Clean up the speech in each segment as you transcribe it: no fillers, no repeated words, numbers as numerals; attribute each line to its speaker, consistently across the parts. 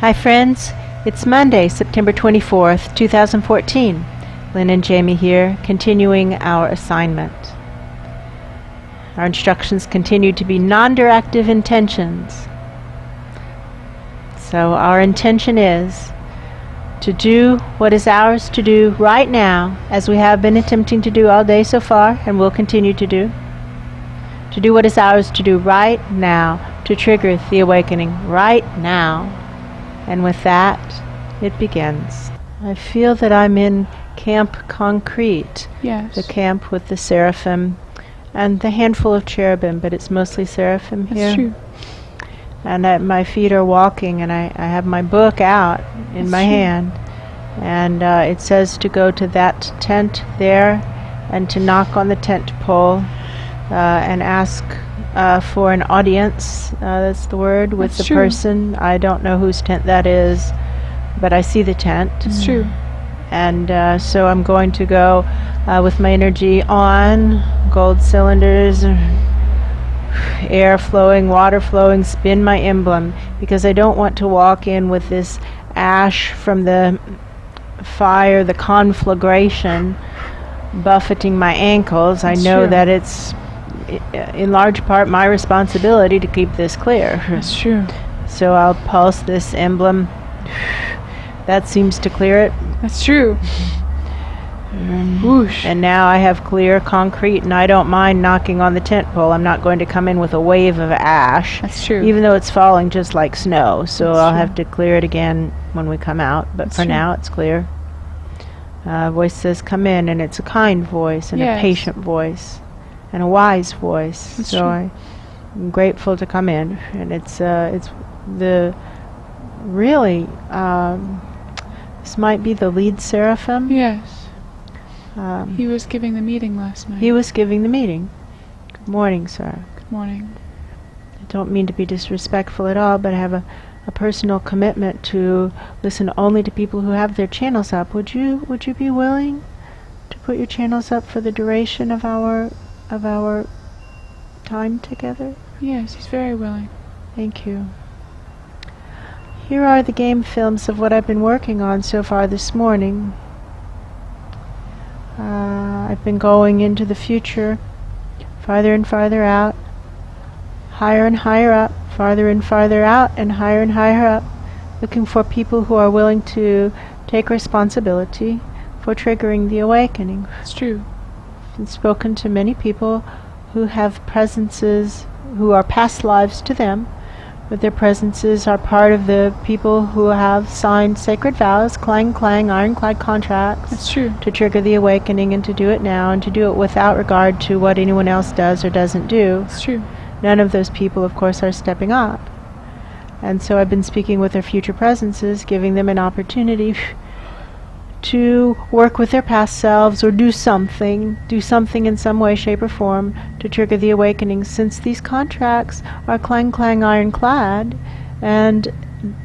Speaker 1: Hi friends, it's Monday, September 24th, 2014. Lynn and Jamie here, continuing our assignment. Our instructions continue to be non-directive intentions. So our intention is to do what is ours to do right now, as we have been attempting to do all day so far and will continue to do. To do what is ours to do right now, to trigger the awakening right now. And with that, it begins. I feel that I'm in Camp Concrete.
Speaker 2: Yes.
Speaker 1: The camp with the Seraphim and the handful of cherubim, but it's mostly Seraphim here.
Speaker 2: That's true.
Speaker 1: And my feet are walking, and I have my book out in my hand. And it says to go to that tent there and to knock on the tent pole and ask for an audience, that's the word, with the person. I don't know whose tent that is, but I see the tent.
Speaker 2: It's true.
Speaker 1: And so I'm going to go with my energy on, gold cylinders, air flowing, water flowing, spin my emblem, because I don't want to walk in with this ash from the fire, the conflagration, buffeting my ankles. I know that it's in large part my responsibility to keep this clear.
Speaker 2: That's true.
Speaker 1: So I'll pulse this emblem. That seems to clear it.
Speaker 2: That's true. Whoosh.
Speaker 1: And now I have clear concrete, and I don't mind knocking on the tent pole. I'm not going to come in with a wave of ash.
Speaker 2: That's true.
Speaker 1: Even though it's falling just like snow. So
Speaker 2: That's
Speaker 1: I'll
Speaker 2: true.
Speaker 1: have to clear it again when we come out. But
Speaker 2: That's
Speaker 1: for
Speaker 2: true.
Speaker 1: now, it's clear. Voice says, come in, and it's a kind voice, and a patient voice, and a wise voice.
Speaker 2: That's
Speaker 1: so
Speaker 2: true.
Speaker 1: I'm grateful to come in, and it's the really this might be the lead Seraphim.
Speaker 2: Yes. He was giving the meeting last night.
Speaker 1: He was giving the meeting. Good morning, sir.
Speaker 2: Good morning.
Speaker 1: I don't mean to be disrespectful at all, but I have a personal commitment to listen only to people who have their channels up. Would you be willing to put your channels up for the duration of our time together?
Speaker 2: Yes, he's very willing.
Speaker 1: Thank you. Here are the game films of what I've been working on so far this morning. I've been going into the future, farther and farther out, higher and higher up, farther and farther out, and higher up, looking for people who are willing to take responsibility for triggering the awakening.
Speaker 2: It's true.
Speaker 1: I've spoken to many people who have presences, who are past lives to them, but their presences are part of the people who have signed sacred vows, clang clang, ironclad contracts.
Speaker 2: That's true.
Speaker 1: To trigger the awakening and to do it now, and to do it without regard to what anyone else does or doesn't do.
Speaker 2: It's true.
Speaker 1: None of those people, of course, are stepping up. And so I've been speaking with their future presences, giving them an opportunity to work with their past selves or do something in some way, shape, or form to trigger the awakening, since these contracts are clang clang ironclad and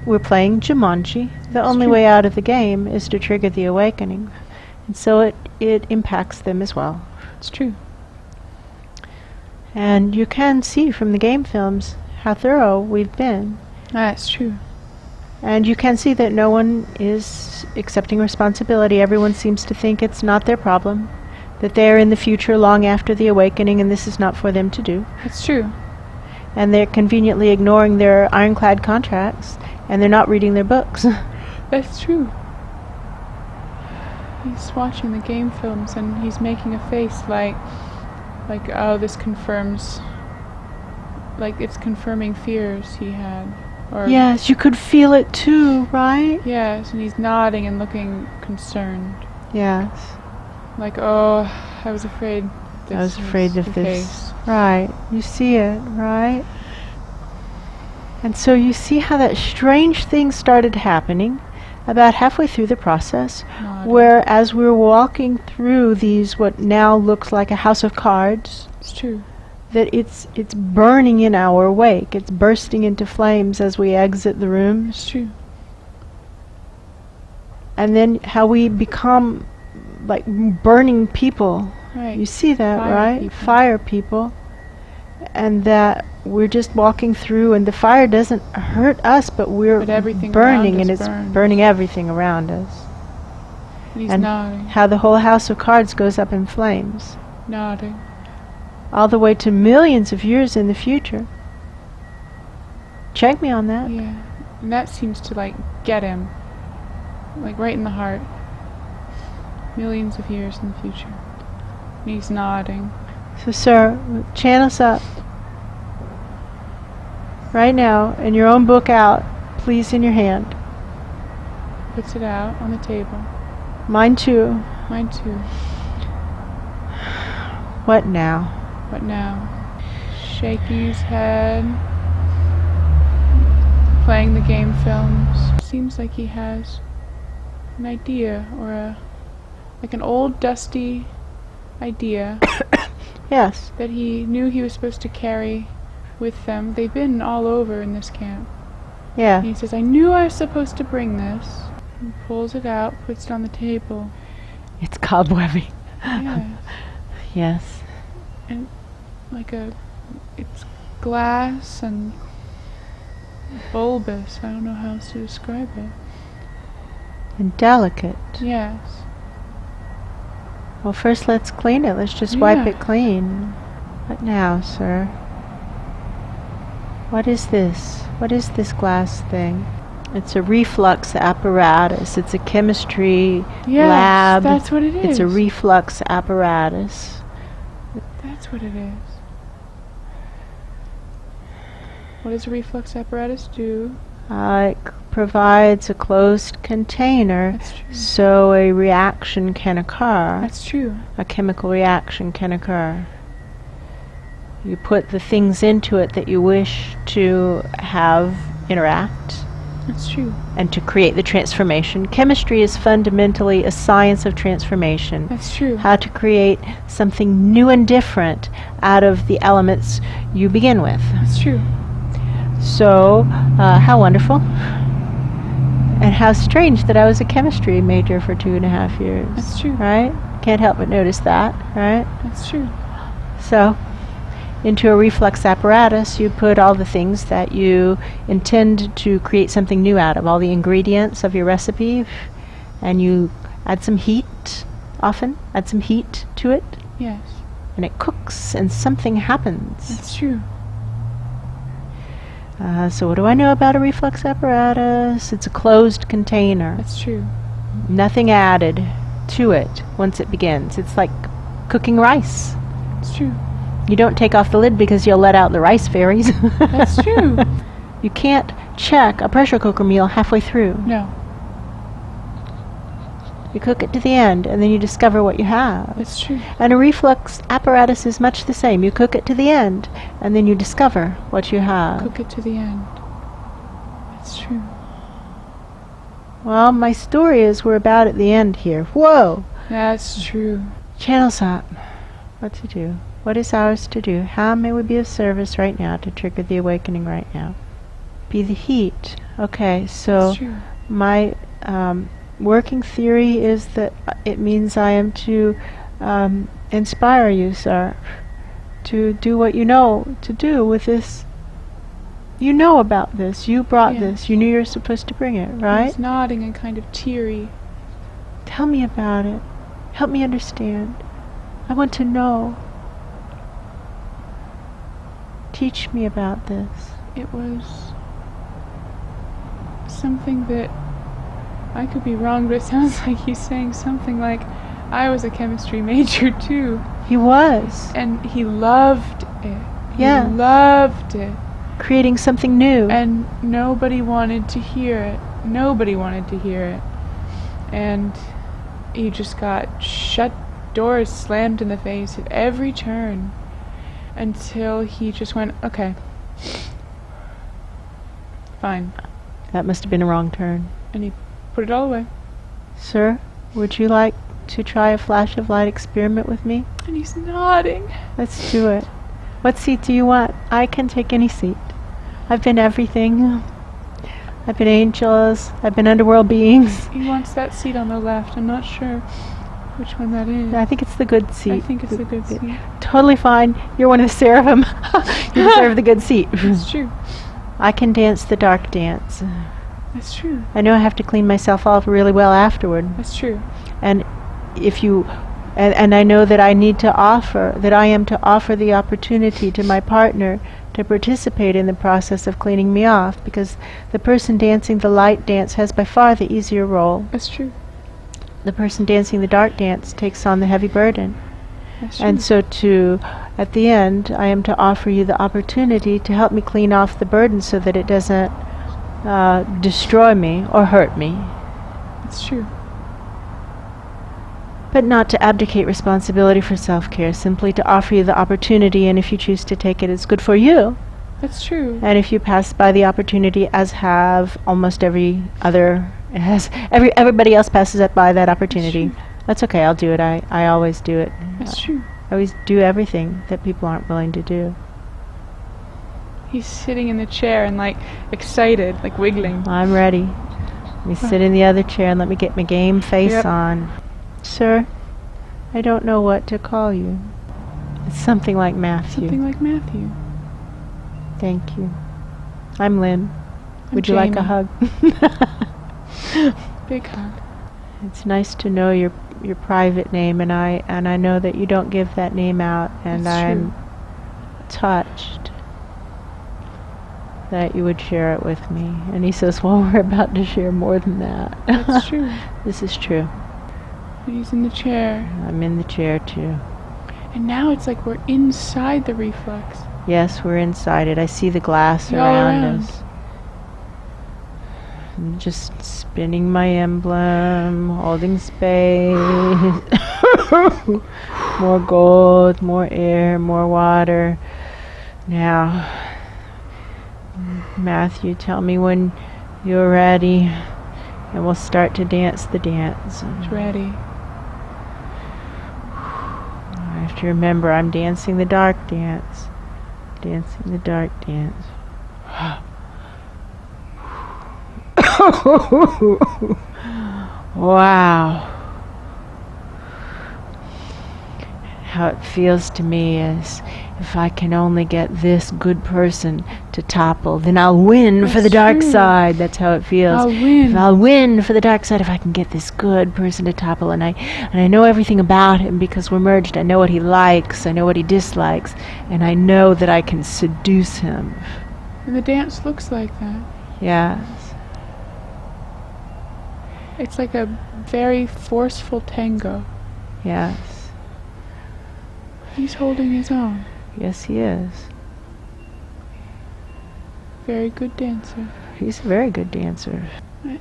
Speaker 1: we're playing Jumanji. The only way out of the game is to trigger the awakening. And so it impacts them as well.
Speaker 2: It's true.
Speaker 1: And you can see from the game films how thorough we've been.
Speaker 2: That's true.
Speaker 1: And you can see that no one is accepting responsibility. Everyone seems to think it's not their problem, that they're in the future long after the awakening and this is not for them to do.
Speaker 2: It's true.
Speaker 1: And they're conveniently ignoring their ironclad contracts, and they're not reading their books.
Speaker 2: That's true. He's watching the game films and he's making a face like, oh, this confirms, like it's confirming fears he had. Or
Speaker 1: Yes, you could feel it too, right?
Speaker 2: yes, and he's nodding and looking concerned.
Speaker 1: Yes.
Speaker 2: Like, oh, I was afraid this
Speaker 1: I was afraid
Speaker 2: was
Speaker 1: of
Speaker 2: the
Speaker 1: this.
Speaker 2: case.
Speaker 1: Right. You see it, right? And so you see how that strange thing started happening about halfway through the process,
Speaker 2: Nodding.
Speaker 1: where as we're walking through these, what now looks like a house of cards,
Speaker 2: It's true.
Speaker 1: that it's burning in our wake. It's bursting into flames as we exit the rooms.
Speaker 2: It's true.
Speaker 1: And then how we become like burning people.
Speaker 2: Right.
Speaker 1: You see that,
Speaker 2: Fire
Speaker 1: right?
Speaker 2: people.
Speaker 1: Fire people. and that we're just walking through, and the fire doesn't hurt us, but we're
Speaker 2: But everything
Speaker 1: burning,
Speaker 2: around
Speaker 1: and
Speaker 2: us
Speaker 1: it's
Speaker 2: burns.
Speaker 1: burning everything around us.
Speaker 2: And he's
Speaker 1: And
Speaker 2: nodding,
Speaker 1: how the whole house of cards goes up in flames,
Speaker 2: nodding.
Speaker 1: all the way to millions of years in the future. Check me on that.
Speaker 2: Yeah. And that seems to like get him. Like right in the heart. Millions of years in the future. And he's nodding.
Speaker 1: So, sir, channels up. Right now, in your own book out, please, in your hand.
Speaker 2: Puts it out on the table.
Speaker 1: Mine too.
Speaker 2: Mine too.
Speaker 1: What now?
Speaker 2: What now? Shaking his head. Playing the game films. Seems like he has an idea, or like an old dusty idea
Speaker 1: Yes.
Speaker 2: that he knew he was supposed to carry with them. They've been all over in this camp.
Speaker 1: Yeah.
Speaker 2: And he says, I knew I was supposed to bring this. He pulls it out, puts it on the table.
Speaker 1: It's cobwebby.
Speaker 2: Yes.
Speaker 1: Yes.
Speaker 2: And it's glass and bulbous. I don't know how else to describe it.
Speaker 1: And delicate.
Speaker 2: Yes.
Speaker 1: Well, first let's clean it. Let's just wipe
Speaker 2: Yeah.
Speaker 1: it clean. What now, sir? What is this? What is this glass thing? It's a reflux apparatus. It's a chemistry
Speaker 2: Yes,
Speaker 1: lab.
Speaker 2: that's what it is.
Speaker 1: It's a reflux apparatus.
Speaker 2: That's what it is. What does a reflux apparatus do?
Speaker 1: It provides a closed container
Speaker 2: That's true.
Speaker 1: so a reaction can occur.
Speaker 2: That's true.
Speaker 1: A chemical reaction can occur. You put the things into it that you wish to have interact
Speaker 2: That's true.
Speaker 1: and to create the transformation. Chemistry is fundamentally a science of transformation.
Speaker 2: That's true.
Speaker 1: How to create something new and different out of the elements you begin with.
Speaker 2: That's true.
Speaker 1: So, how wonderful. And how strange that I was a chemistry major for 2.5 years.
Speaker 2: That's true.
Speaker 1: Right? Can't help but notice that, right?
Speaker 2: That's true.
Speaker 1: So, into a reflux apparatus, you put all the things that you intend to create something new out of, all the ingredients of your recipe, and you add some heat, often, add some heat to it,
Speaker 2: Yes.
Speaker 1: and it cooks, and something happens.
Speaker 2: That's true.
Speaker 1: So what do I know about a reflux apparatus? It's a closed container.
Speaker 2: That's true.
Speaker 1: Nothing added to it once it begins. It's like cooking rice.
Speaker 2: It's true.
Speaker 1: You don't take off the lid because you'll let out the rice fairies.
Speaker 2: That's true.
Speaker 1: You can't check a pressure cooker meal halfway through.
Speaker 2: No.
Speaker 1: You cook it to the end, and then you discover what you have.
Speaker 2: That's true.
Speaker 1: And a reflux apparatus is much the same. You cook it to the end, and then you discover what you have.
Speaker 2: Cook it to the end. That's true.
Speaker 1: Well, my story is we're about at the end here. Whoa!
Speaker 2: That's true.
Speaker 1: Channels up. What to do? What is ours to do? How may we be of service right now to trigger the awakening right now? Be the heat. Okay, so
Speaker 2: That's true.
Speaker 1: my working theory is that it means I am to inspire you, sir, to do what you know to do with this. You know about this. You brought
Speaker 2: Yeah.
Speaker 1: this. You knew you were supposed to bring it, right?
Speaker 2: He's nodding and kind of teary.
Speaker 1: Tell me about it. Help me understand. I want to know. Teach me about this.
Speaker 2: It was something that, I could be wrong, but it sounds like he's saying something like, I was a chemistry major too.
Speaker 1: He was.
Speaker 2: And he loved it.
Speaker 1: Yeah.
Speaker 2: He loved it.
Speaker 1: Creating something new.
Speaker 2: And nobody wanted to hear it. Nobody wanted to hear it. And he just got shut doors slammed in the face at every turn until he just went, okay, fine.
Speaker 1: That must have been a wrong turn.
Speaker 2: And he put it all away.
Speaker 1: Sir, would you like to try a flash of light experiment with me?
Speaker 2: And he's nodding.
Speaker 1: Let's do it. What seat do you want? I can take any seat. I've been everything. I've been angels. I've been underworld beings.
Speaker 2: He wants that seat on the left. I'm not sure. which one that is.
Speaker 1: I think it's the good seat.
Speaker 2: I think it's the good seat.
Speaker 1: Totally fine. You're one of the Seraphim. You deserve the good seat.
Speaker 2: That's true.
Speaker 1: I can dance the dark dance.
Speaker 2: That's true.
Speaker 1: I know I have to clean myself off really well afterward.
Speaker 2: That's true.
Speaker 1: And if you, and I know that I need to offer, that I am to offer the opportunity to my partner to participate in the process of cleaning me off, because the person dancing the light dance has by far the easier role.
Speaker 2: That's true.
Speaker 1: The person dancing the dark dance takes on the heavy burden.
Speaker 2: That's true.
Speaker 1: And so at the end, I am to offer you the opportunity to help me clean off the burden so that it doesn't destroy me or hurt me.
Speaker 2: That's true.
Speaker 1: But not to abdicate responsibility for self-care, simply to offer you the opportunity, and if you choose to take it, it's good for you.
Speaker 2: That's true.
Speaker 1: And if you pass by the opportunity, as have almost everybody else passes it by that opportunity. That's okay, I'll do it. I always do it.
Speaker 2: That's true.
Speaker 1: I always do everything that people aren't willing to do.
Speaker 2: He's sitting in the chair and excited, wiggling.
Speaker 1: I'm ready. Let me sit in the other chair and let me get my game face on. Sir, I don't know what to call you. It's something like Matthew.
Speaker 2: Something like Matthew.
Speaker 1: Thank you. I'm Lynn. Would you
Speaker 2: Jamie.
Speaker 1: like a hug?
Speaker 2: Big hug.
Speaker 1: It's nice to know your private name, and I know that you don't give that name out, and
Speaker 2: That's
Speaker 1: I'm
Speaker 2: true.
Speaker 1: touched that you would share it with me. And he says, well, we're about to share more than that.
Speaker 2: That's true.
Speaker 1: This is true.
Speaker 2: He's in the chair.
Speaker 1: I'm in the chair too.
Speaker 2: And now it's like we're inside the reflex.
Speaker 1: Yes, we're inside it. I see the glass
Speaker 2: All
Speaker 1: around
Speaker 2: around.
Speaker 1: us. I'm just spinning my emblem, holding space. More gold, more air, more water. Now, Matthew, tell me when you're ready, and we'll start to dance the dance.
Speaker 2: It's ready.
Speaker 1: I have to remember I'm dancing the dark dance. Dancing the dark dance. Wow. How it feels to me is if I can only get this good person to topple, then I'll win for the dark side. That's how it feels.
Speaker 2: I'll win.
Speaker 1: I'll win for the dark side if I can get this good person to topple, and I know everything about him because we're merged. I know what he likes, I know what he dislikes, and I know that I can seduce him.
Speaker 2: And the dance looks like that.
Speaker 1: Yes.
Speaker 2: It's like a very forceful tango.
Speaker 1: Yes.
Speaker 2: He's holding his own.
Speaker 1: Yes, he is.
Speaker 2: Very good dancer.
Speaker 1: He's a very good dancer.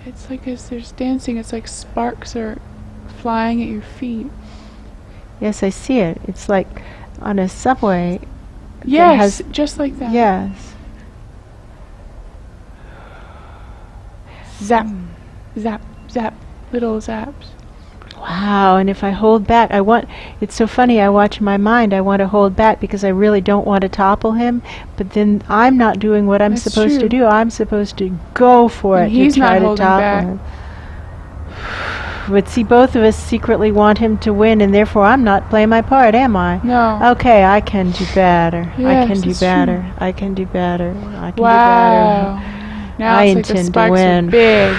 Speaker 2: It's like as there's dancing, it's like sparks are flying at your feet.
Speaker 1: Yes, I see it. It's like on a subway.
Speaker 2: Yes, just like that.
Speaker 1: Yes.
Speaker 2: Zap, zap, zap, little zaps.
Speaker 1: Wow, and if I hold back, it's so funny, I watch my mind, I want to hold back because I really don't want to topple him, but then I'm not doing what I'm
Speaker 2: That's
Speaker 1: supposed to
Speaker 2: true.
Speaker 1: do. I'm supposed to go for
Speaker 2: And
Speaker 1: it
Speaker 2: he's
Speaker 1: to try
Speaker 2: not
Speaker 1: to
Speaker 2: holding
Speaker 1: topple
Speaker 2: back.
Speaker 1: him. But see, both of us secretly want him to win, and therefore I'm not playing my part, am I?
Speaker 2: No.
Speaker 1: Okay, I can do better. I
Speaker 2: Yes,
Speaker 1: can do
Speaker 2: that's
Speaker 1: better.
Speaker 2: true.
Speaker 1: I can do better. I can
Speaker 2: Wow.
Speaker 1: do better.
Speaker 2: Now
Speaker 1: I
Speaker 2: it's like the
Speaker 1: intend to
Speaker 2: sparks
Speaker 1: win.
Speaker 2: are big.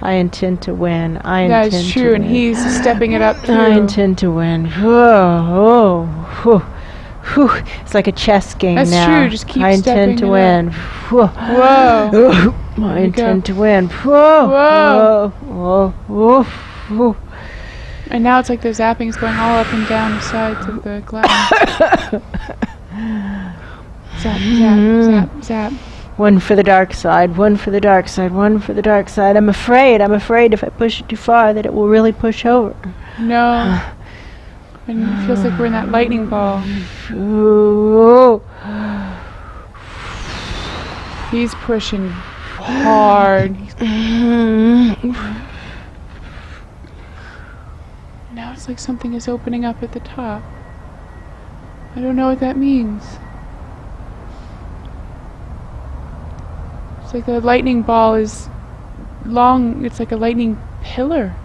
Speaker 1: I intend to win. I
Speaker 2: That
Speaker 1: intend
Speaker 2: is
Speaker 1: to
Speaker 2: true,
Speaker 1: win.
Speaker 2: and he's stepping it up too.
Speaker 1: I intend to win. Whoa, whoa, whew. It's like a chess game
Speaker 2: That's
Speaker 1: now.
Speaker 2: true, just keep
Speaker 1: I intend
Speaker 2: stepping
Speaker 1: to
Speaker 2: it
Speaker 1: win. Whoa.
Speaker 2: Whoa.
Speaker 1: I
Speaker 2: you
Speaker 1: intend
Speaker 2: go.
Speaker 1: to win. Whoa.
Speaker 2: Whoa.
Speaker 1: Whoa. Whoa. Whoa.
Speaker 2: And now it's like the zapping's going all up and down the sides of the glass. Zap, zap, zap, zap.
Speaker 1: One for the dark side, one for the dark side, one for the dark side. I'm afraid if I push it too far that it will really push over.
Speaker 2: No. And it feels like we're in that lightning ball.
Speaker 1: Ooh.
Speaker 2: He's pushing hard. Now it's like something is opening up at the top. I don't know what that means. It's like the lightning ball is long. It's like a lightning pillar.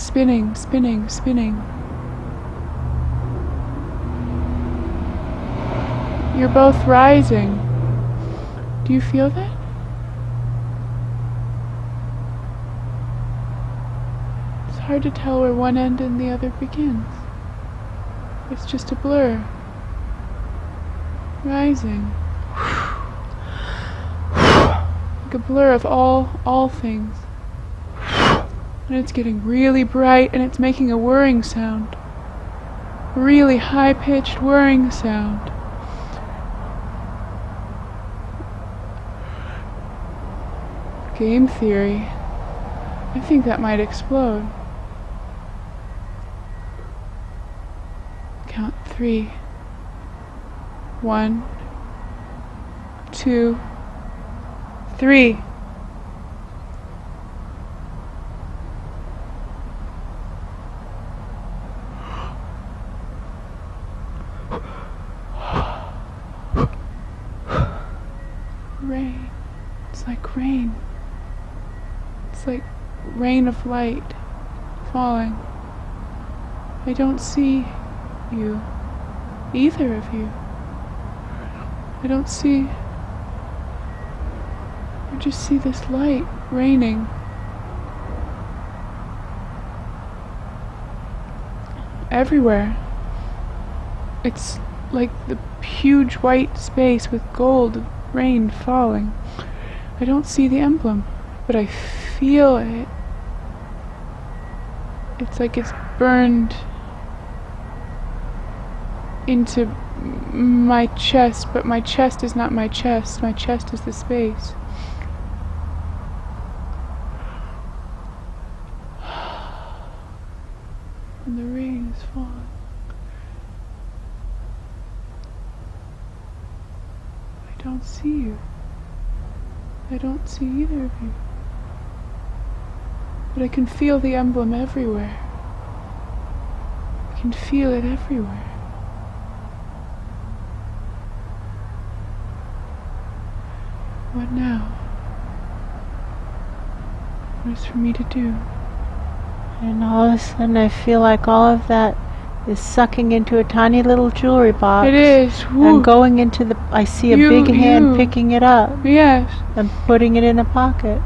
Speaker 2: spinning, spinning, spinning. You're both rising. Do you feel that? It's hard to tell where one end and the other begins. It's just a blur. Rising. Like a blur of all things. And it's getting really bright and it's making a whirring sound. A really high-pitched whirring sound. Game theory. I think that might explode. Count 3. 1, 2, 3. Rain. It's like rain. It's like rain of light falling. I don't see you. Either of you. I don't see... I just see this light raining. Everywhere. It's like the huge white space with gold rain falling. I don't see the emblem, but I feel it. It's like it's burned into my chest, but my chest is not my chest. My chest is the space. And the rain is falling. I don't see you. I don't see either of you. But I can feel the emblem everywhere. I can feel it everywhere. What now? What is for me to do?
Speaker 1: And all of a sudden I feel like all of that is sucking into a tiny little jewelry box.
Speaker 2: It is.
Speaker 1: And going into the... I see a big hand picking it up.
Speaker 2: Yes.
Speaker 1: And putting it in a pocket.